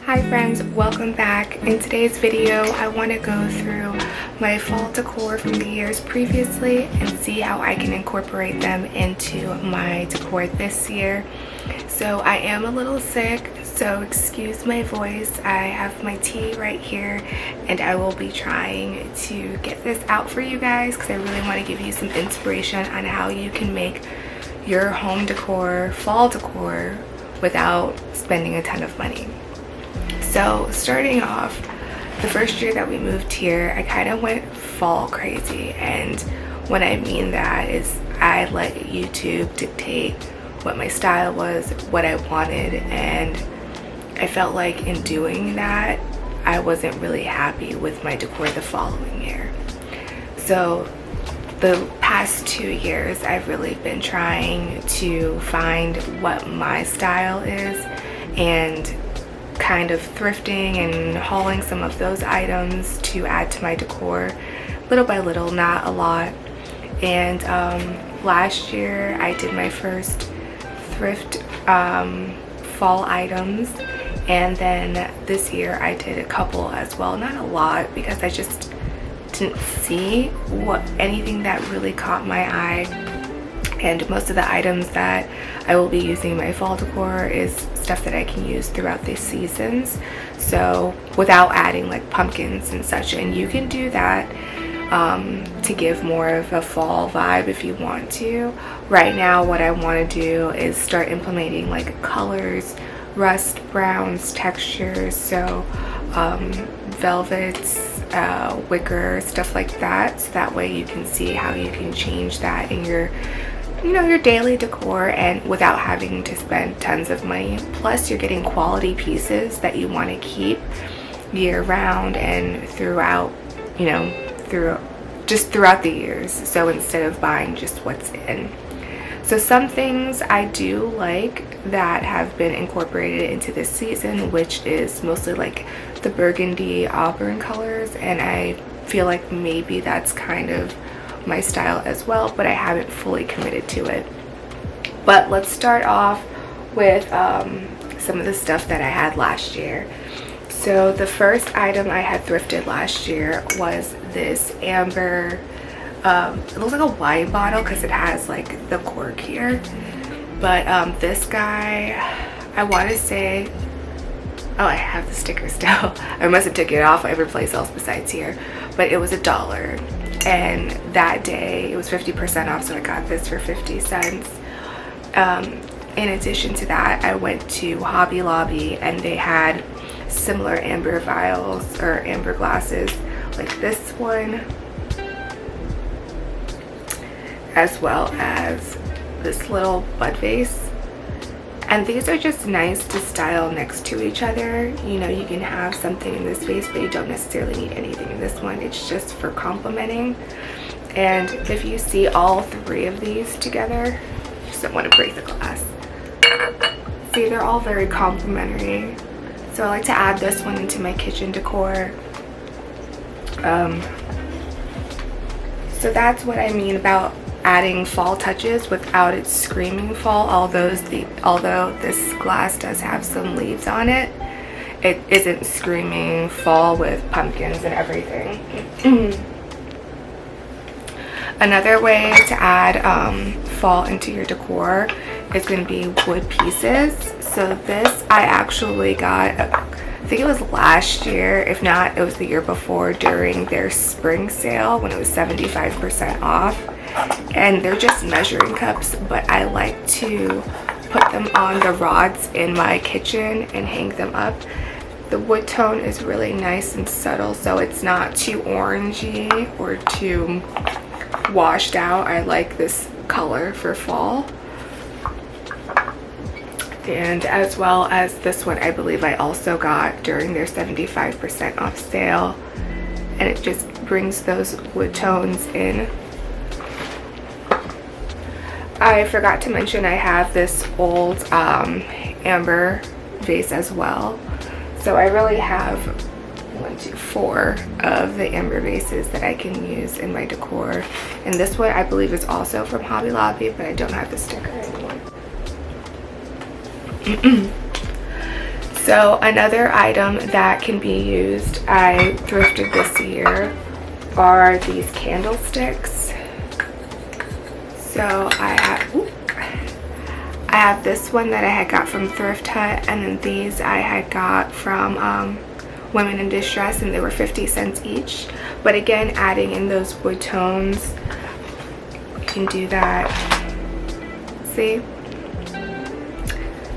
Hi friends, welcome back. In today's video, I want to go through my fall decor from the years previously and see how I can incorporate them into my decor this year. So I am a little sick, so excuse my voice. I have my tea right here and I will be trying to get this out for you guys because I really want to give you some inspiration on how you can make your home decor, fall decor, without spending a ton of money. So starting off, the first year that we moved here, I kind of went fall crazy, and what I mean that is I let YouTube dictate what my style was, what I wanted, and I felt like in doing that, I wasn't really happy with my decor the following year. So the past 2 years, I've really been trying to find what my style is and kind of thrifting and hauling some of those items to add to my decor little by little, not a lot. And last year I did my first thrift fall items, and then this year I did a couple as well, not a lot because I just didn't see anything that really caught my eye. And most of the items that I will be using in my fall decor is stuff that I can use throughout the seasons, so without adding like pumpkins and such. And you can do that to give more of a fall vibe if you want to. Right now what I want to do is start implementing like colors, rust browns, textures, so velvets, wicker, stuff like that, so that way you can see how you can change that in your your daily decor and without having to spend tons of money. Plus you're getting quality pieces that you want to keep year round and throughout throughout the years, so instead of buying just what's in. So some things I do like that have been incorporated into this season, which is mostly like the burgundy auburn colors, and I feel like maybe that's kind of my style as well, but I haven't fully committed to it. But let's start off with some of the stuff that I had last year. So the first item I had thrifted last year was this amber, it looks like a wine bottle because it has like the cork here, but this guy, I want to say, oh, I have the sticker still. I must have taken it off every place else besides here, but it was $1. And that day it was 50% off, so I got this for 50 cents. In addition to that, I went to Hobby Lobby and they had similar amber vials or amber glasses like this one, as well as this little bud vase. And these are just nice to style next to each other. You can have something in this vase, but you don't necessarily need anything in this one. It's just for complementing. And if you see all three of these together, just don't want to break the glass. See, they're all very complementary. So I like to add this one into my kitchen decor. So that's what I mean about adding fall touches without it screaming fall. Although this glass does have some leaves on it, it isn't screaming fall with pumpkins and everything. Another way to add fall into your decor is going to be wood pieces. So this I actually got, I think it was last year, if not it was the year before, during their spring sale when it was 75% off. And they're just measuring cups, but I like to put them on the rods in my kitchen and hang them up. The wood tone is really nice and subtle, so it's not too orangey or too washed out. I like this color for fall. And as well as this one, I believe I also got during their 75% off sale, and it just brings those wood tones in. I forgot to mention I have this old amber vase as well. So I really have 4 of the amber vases that I can use in my decor. And this one I believe is also from Hobby Lobby, but I don't have the sticker anymore. So another item that can be used, I thrifted this year, are these candlesticks. So I have this one that I had got from Thrift Hut, and then these I had got from Women in Distress, and they were 50 cents each. But again, adding in those wood tones, you can do that. See?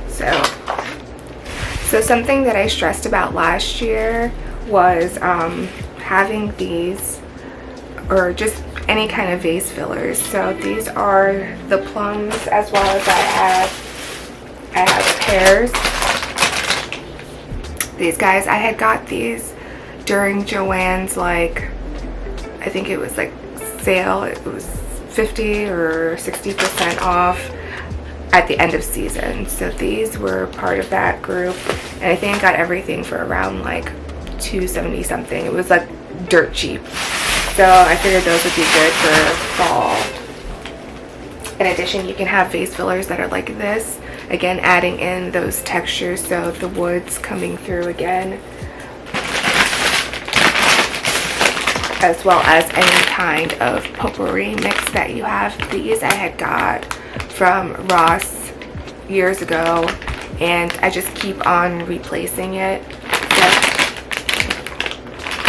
So something that I stressed about last year was having these, or just any kind of vase fillers. So these are the plums, as well as I have pears. These guys, I had got these during Joann's, like, I think it was like sale. It was 50 or 60% off at the end of season. So these were part of that group, and I think I got everything for around like $2.70 something. It was like dirt cheap. So I figured those would be good for fall. In addition, you can have vase fillers that are like this, again adding in those textures, so the wood's coming through again, as well as any kind of potpourri mix that you have. These I had got from Ross years ago, and I just keep on replacing it. So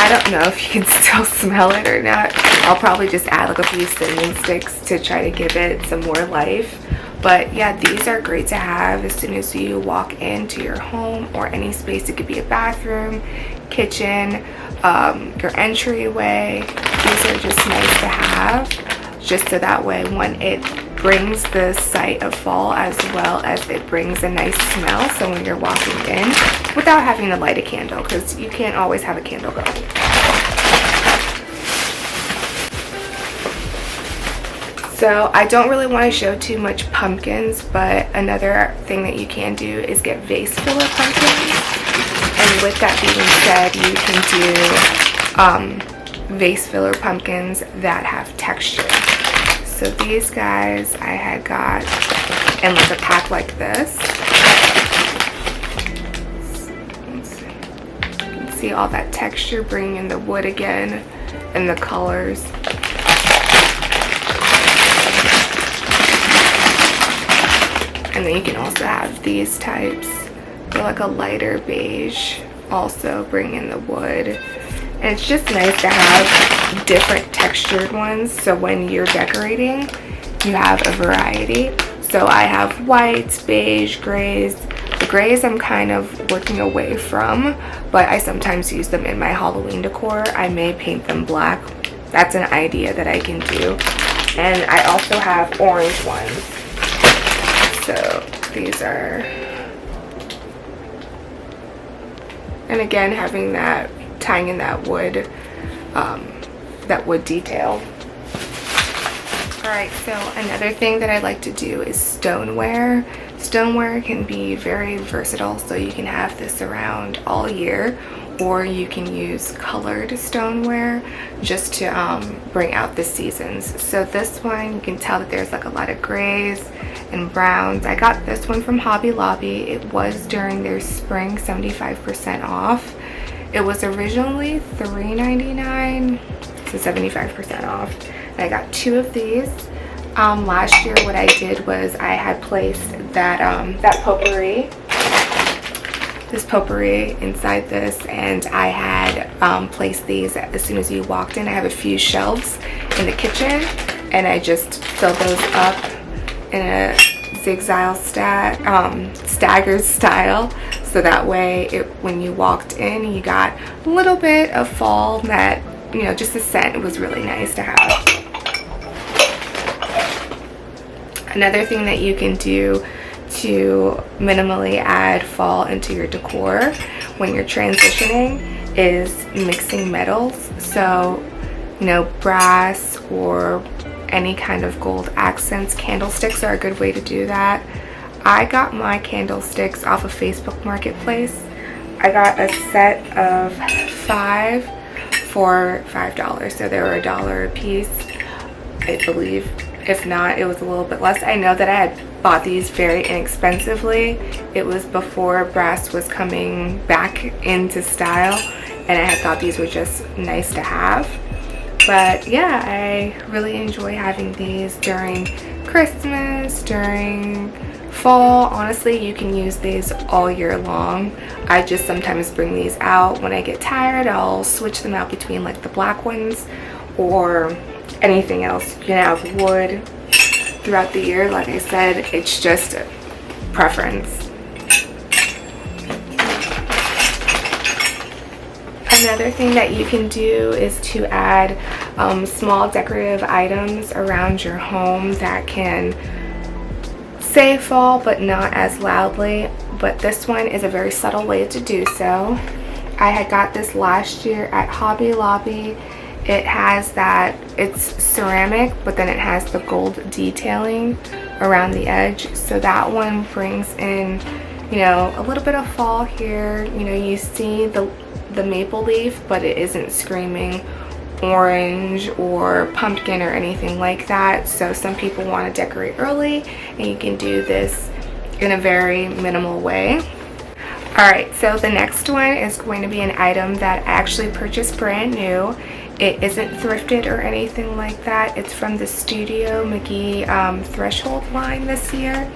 I don't know if you can still smell it or not. I'll probably just add like a few cinnamon sticks to try to give it some more life. But yeah, these are great to have as soon as you walk into your home or any space. It could be a bathroom, kitchen, your entryway. These are just nice to have, just so that way when it brings the sight of fall, as well as it brings a nice smell, so when you're walking in, without having to light a candle, because you can't always have a candle going. So I don't really want to show too much pumpkins, but another thing that you can do is get vase filler pumpkins. And with that being said, you can do vase filler pumpkins that have texture. So these guys I had got in like a pack like this. You can see all that texture, bringing in the wood again and the colors. And then you can also have these types. They're like a lighter beige, also bring in the wood. And it's just nice to have different textured ones, so when you're decorating, you have a variety. So I have whites, beige, grays. The grays I'm kind of working away from, but I sometimes use them in my Halloween decor. I may paint them black. That's an idea that I can do. And I also have orange ones. So these are, and again, having that, tying in that wood detail. Alright, so another thing that I like to do is stoneware. Stoneware can be very versatile, so you can have this around all year, or you can use colored stoneware just to bring out the seasons. So this one, you can tell that there's like a lot of grays and browns. I got this one from Hobby Lobby. It was during their spring 75% off. It was originally $3.99 to 75% off. And I got 2 of these. Last year what I did was I had placed that potpourri, this potpourri inside this, and I had placed these as soon as you walked in. I have a few shelves in the kitchen, and I just filled those up in a zigzag staggered style, so that way when you walked in, you got a little bit of fall, that, you know, just the scent. It was really nice to have. Another thing that you can do to minimally add fall into your decor when you're transitioning is mixing metals. So, you know, brass or any kind of gold accents. Candlesticks are a good way to do that. I got my candlesticks off of Facebook Marketplace. I got a set of 5 for $5, so they were $1 a piece, I believe. If not, it was a little bit less. I know that I had bought these very inexpensively. It was before brass was coming back into style, and I had thought these were just nice to have. But yeah, I really enjoy having these during Christmas, during fall. Honestly, you can use these all year long. I just sometimes bring these out when I get tired. I'll switch them out between like the black ones or anything else. You can have wood throughout the year. Like I said, it's just a preference. Another thing that you can do is to add small decorative items around your home that can say fall but not as loudly. But this one is a very subtle way to do so. I had got this last year at Hobby Lobby. It has that, it's ceramic, but then it has the gold detailing around the edge. So that one brings in, you know, a little bit of fall here. You know, you see the maple leaf, but it isn't screaming orange or pumpkin or anything like that. So some people want to decorate early, and you can do this in a very minimal way. Alright, so the next one is going to be an item that I actually purchased brand new. It isn't thrifted or anything like that. It's from the Studio McGee Threshold line this year.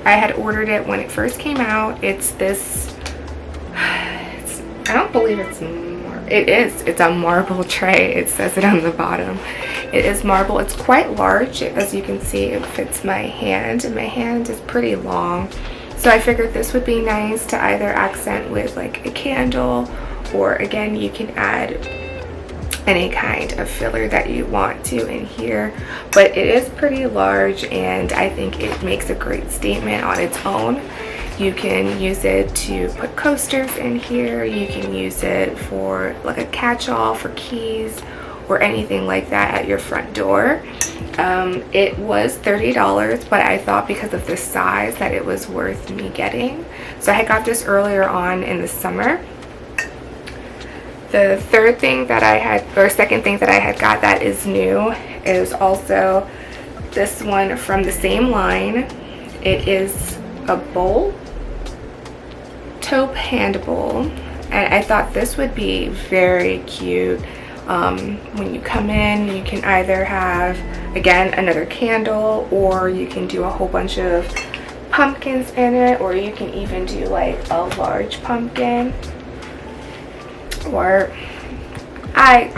I had ordered it when it first came out. It's this, I don't believe it's it's a marble tray. It says it on the bottom. It is marble. It's quite large. As you can see, it fits my hand, and my hand is pretty long. So I figured this would be nice to either accent with like a candle, or again, you can add any kind of filler that you want to in here. But it is pretty large, and I think it makes a great statement on its own. You can use it to put coasters in here. You can use it for like a catch-all for keys or anything like that at your front door. It was $30, but I thought because of the size that it was worth me getting. So I had got this earlier on in the summer. The third thing that I had, or second thing that I had got that is new, is also this one from the same line. It is a bowl, taupe hand bowl, and I thought this would be very cute. When you come in, you can either have, again, another candle, or you can do a whole bunch of pumpkins in it, or you can even do like a large pumpkin. Or I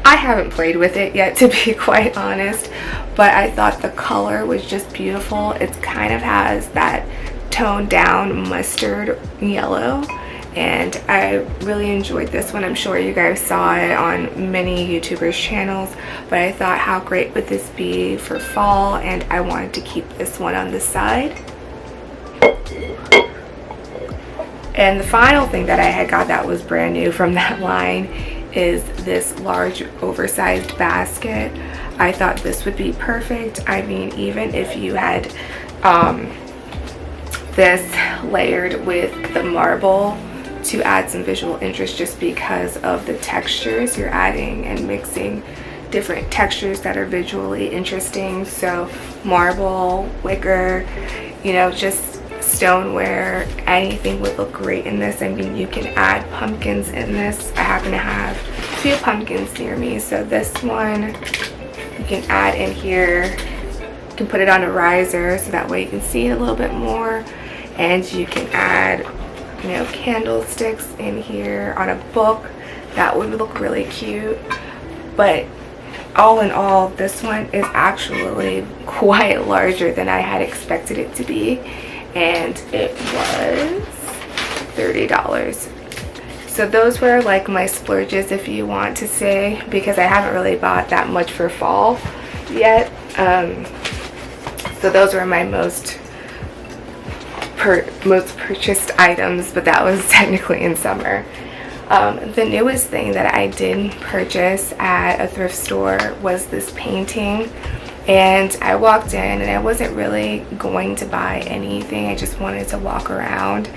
haven't played with it yet, to be quite honest, but I thought the color was just beautiful. It kind of has that toned down mustard yellow, and I really enjoyed this one. I'm sure you guys saw it on many YouTubers channels, but I thought, how great would this be for fall, and I wanted to keep this one on the side. And the final thing that I had got that was brand new from that line is this large oversized basket. I thought this would be perfect. I mean, even if you had this layered with the marble to add some visual interest, just because of the textures you're adding and mixing different textures that are visually interesting. So marble, wicker, you know, just stoneware, anything would look great in this. I mean, you can add pumpkins in this. I happen to have a few pumpkins near me, so this one you can add in here. You can put it on a riser so that way you can see it a little bit more, and you can add, you know, candlesticks in here on a book. That would look really cute. But all in all, this one is actually quite larger than I had expected it to be, and it was $30. So those were like my splurges, if you want to say, because I haven't really bought that much for fall yet. So those were my most purchased items, but that was technically in summer. The newest thing that I did purchase at a thrift store was this painting. And I walked in and I wasn't really going to buy anything. I just wanted to walk around.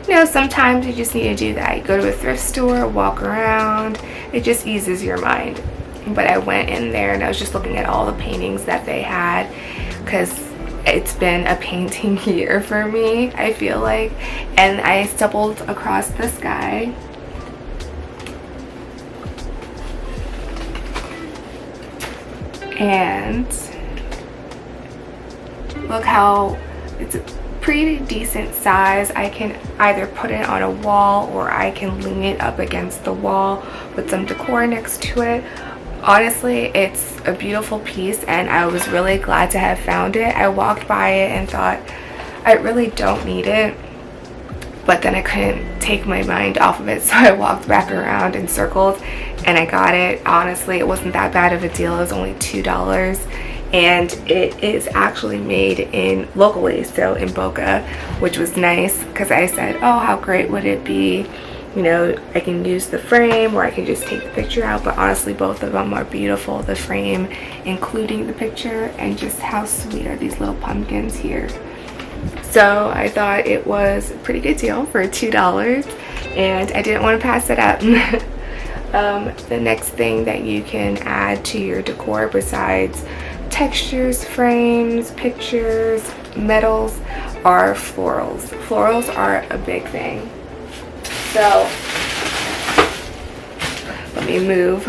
You know, sometimes you just need to do that. You go to a thrift store, walk around. It just eases your mind. But I went in there and I was just looking at all the paintings that they had, because it's been a painting year for me, I feel like, and I stumbled across this guy. And look how it's a pretty decent size. I can either put it on a wall or I can lean it up against the wall with some decor next to it. Honestly, it's a beautiful piece and I was really glad to have found it. I walked by it and thought, I really don't need it, but then I couldn't take my mind off of it, so I walked back around and circled and I got it. Honestly, it wasn't that bad of a deal. It was only $2 and it is actually made in locally, so in Boca, which was nice because I said, oh, how great would it be, you know, I can use the frame or I can just take the picture out. But honestly, both of them are beautiful, the frame including the picture, and just how sweet are these little pumpkins here. So I thought it was a pretty good deal for $2 and I didn't want to pass it up. The next thing that you can add to your decor besides textures, frames, pictures, metals are florals. Florals are a big thing. So let me move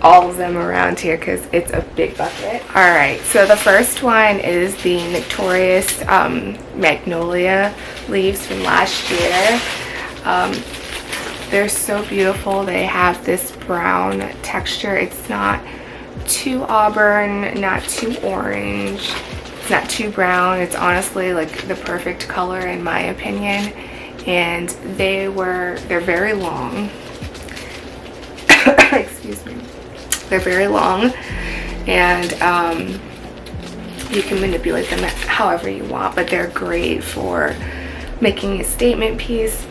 all of them around here because it's a big bucket. All right, so the first one is the Notorious Magnolia leaves from last year. They're so beautiful. They have this brown texture. It's not too auburn, not too orange, it's not too brown. It's honestly like the perfect color in my opinion. And they're very long. Excuse me. They're very long, and you can manipulate them however you want, but they're great for making a statement piece.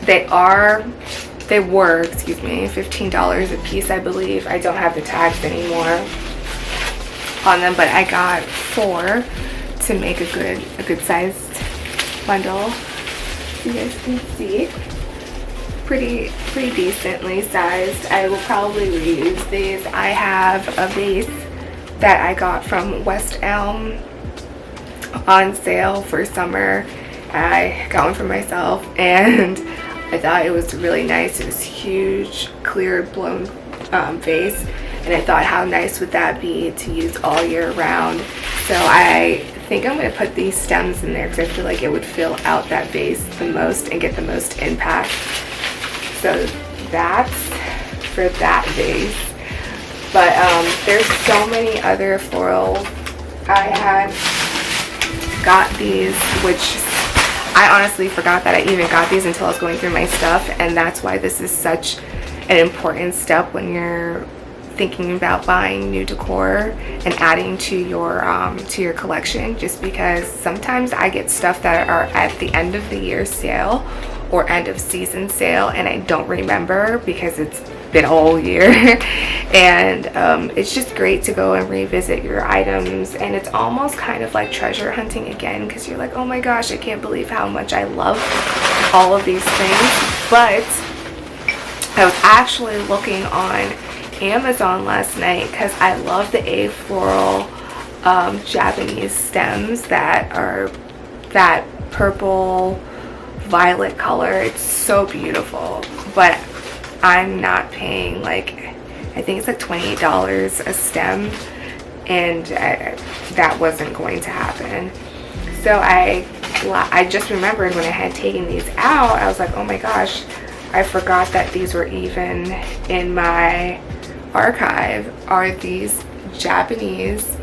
They were, excuse me, $15 a piece, I believe. I don't have the tags anymore on them, but I got 4 to make a good sized bundle. You guys can see. Pretty decently sized. I will probably reuse these. I have a vase that I got from West Elm on sale for summer. I got one for myself and I thought it was really nice. It was huge, clear, blown vase, and I thought how nice would that be to use all year round. So I think I'm going to put these stems in there because I feel like it would fill out that vase the most and get the most impact. So that's for that vase. But there's so many other florals. I had got these, which I honestly forgot that I even got these until I was going through my stuff, and that's why this is such an important step when you're thinking about buying new decor and adding to your collection, just because sometimes I get stuff that are at the end of the year sale or end of season sale and I don't remember because it's been a whole year. And it's just great to go and revisit your items, and it's almost kind of like treasure hunting again because you're like, oh my gosh, I can't believe how much I love all of these things. But I was actually looking on Amazon last night because I love the A floral Japanese stems that are that purple violet color. It's so beautiful, but I'm not paying, like, I think it's like $28 a stem, and that wasn't going to happen. So I just remembered when I had taken these out, I was like, oh my gosh, I forgot that these were even in my archive. Are these Japanese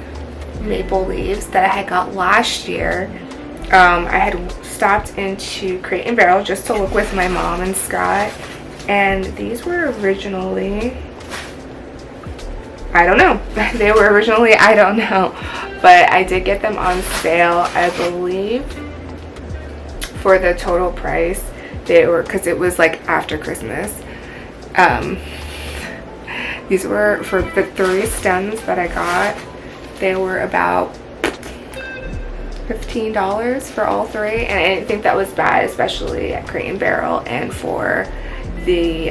maple leaves that I had got last year. I had stopped into Crate and Barrel just to look with my mom and Scott, and these were originally, I don't know. They were originally, I don't know, but I did get them on sale, I believe, for the total price. They were, because it was like after Christmas. These were, for the 3 stems that I got, they were about $15 for all 3, and I didn't think that was bad, especially at Crate and Barrel. And for the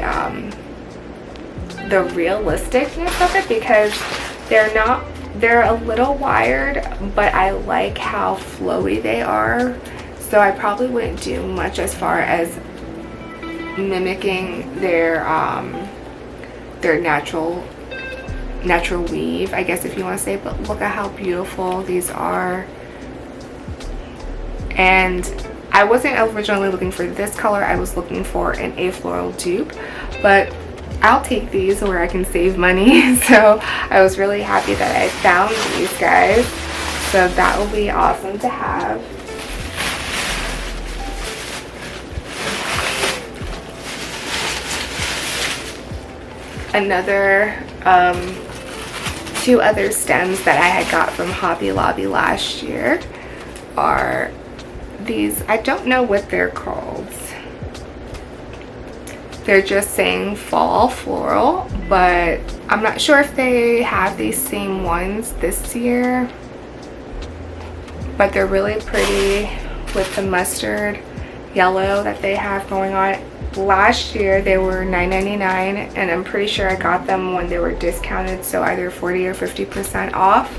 realisticness of it, because they're not they're a little wired, but I like how flowy they are. So I probably wouldn't do much as far as mimicking their natural weave, I guess, if you want to say. But look at how beautiful these are. And I wasn't originally looking for this color. I was looking for an A floral dupe, but I'll take these where I can save money. So I was really happy that I found these, guys. So that will be awesome to have. Another two other stems that I had got from Hobby Lobby last year are these. I don't know what they're called. They're just saying fall floral, but I'm not sure if they have these same ones this year. But they're really pretty with the mustard yellow that they have going on. Last year they were $9.99, and I'm pretty sure I got them when they were discounted, so either 40 or 50% off.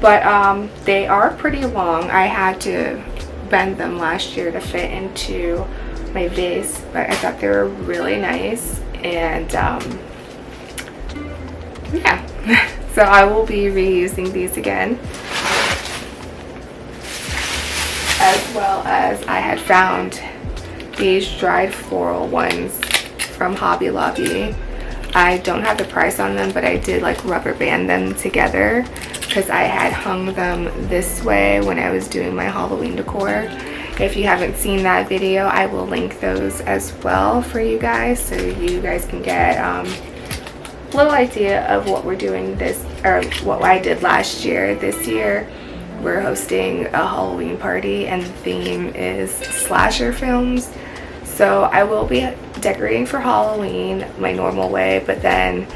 But they are pretty long. I had to bend them last year to fit into my vase, but I thought they were really nice. And yeah, so I will be reusing these again, as well as I had found these dried floral ones from Hobby Lobby. I don't have the price on them, but I did like rubber band them together because I had hung them this way when I was doing my Halloween decor. If you haven't seen that video, I will link those as well for you guys, so you guys can get a little idea of what we're doing this, or what I did last year. This year we're hosting a Halloween party, and the theme is slasher films. So I will be decorating for Halloween my normal way, but then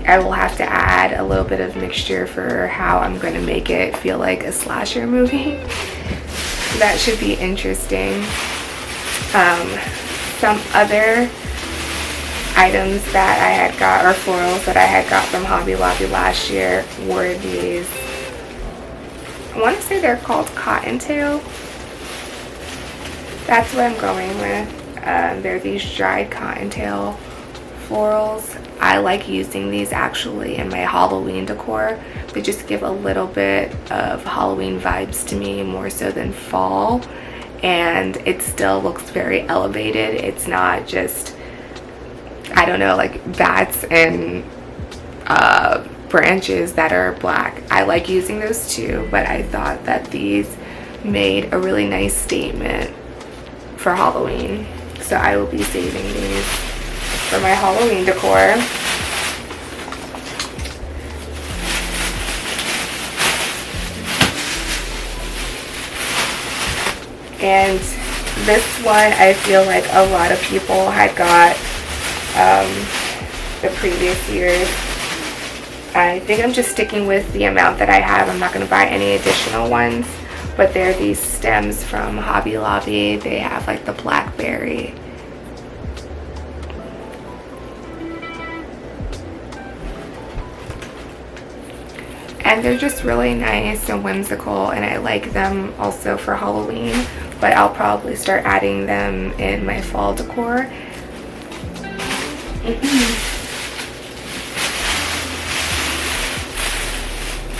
I will have to add a little bit of mixture for how I'm going to make it feel like a slasher movie. That should be interesting. Some other items that I had got, or florals that I had got from Hobby Lobby last year, were these. I want to say they're called Cottontail. That's what I'm going with. They're these dried cottontail florals. I like using these actually in my Halloween decor. They just give a little bit of Halloween vibes to me, more so than fall, and it still looks very elevated. It's not just, I don't know, like bats and branches that are black. I like using those too, but I thought that these made a really nice statement for Halloween, so I will be saving these for my Halloween decor. And this one, I feel like a lot of people had got the previous years. I think I'm just sticking with the amount that I have. I'm not going to buy any additional ones. But they're these stems from Hobby Lobby. They have like the blackberry. And they're just really nice and whimsical, and I like them also for Halloween, but I'll probably start adding them in my fall decor.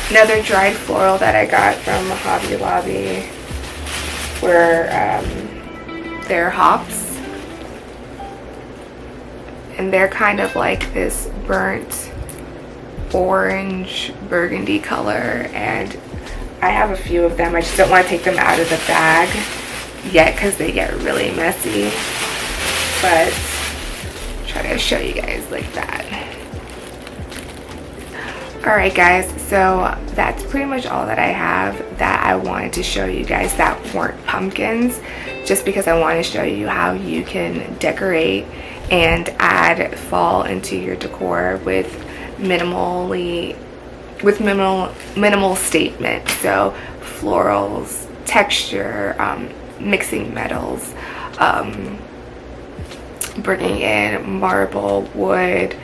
Another dried floral that I got from Hobby Lobby were their hops, and they're kind of like this burnt orange burgundy color, and I have a few of them. I just don't want to take them out of the bag yet because they get really messy, but I'll try to show you guys like that. Alright guys, so that's pretty much all that I have that I wanted to show you guys that weren't pumpkins, just because I want to show you how you can decorate and add fall into your decor with minimal statement. So florals, texture, mixing metals, bringing in marble, wood,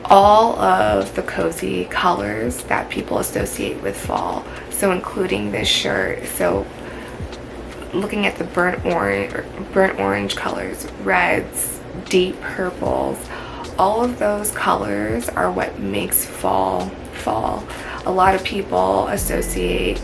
all of the cozy colors that people associate with fall. So including this shirt. So looking at the burnt orange colors, reds, deep purples, all of those colors are what makes fall. A lot of people associate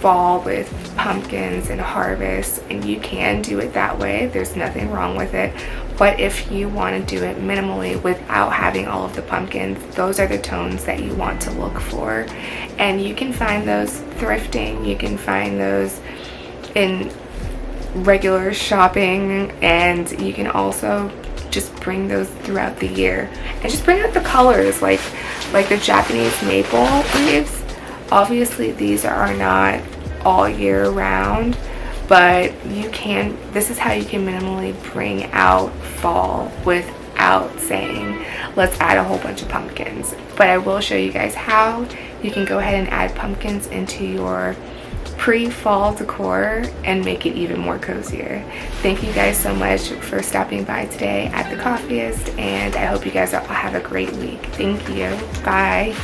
fall with pumpkins and harvest, and you can do it that way. There's nothing wrong with it. But if you want to do it minimally without having all of the pumpkins, those are the tones that you want to look for. And you can find those thrifting, you can find those in regular shopping, and you can also just bring those throughout the year and just bring out the colors, like the Japanese maple leaves. Obviously these are not all year round, but this is how you can minimally bring out fall without saying let's add a whole bunch of pumpkins. But I will show you guys how you can go ahead and add pumpkins into your pre-fall decor and make it even more cozier. Thank you guys so much for stopping by today at the Coffeeist, and I hope you guys all have a great week. Thank you. Bye.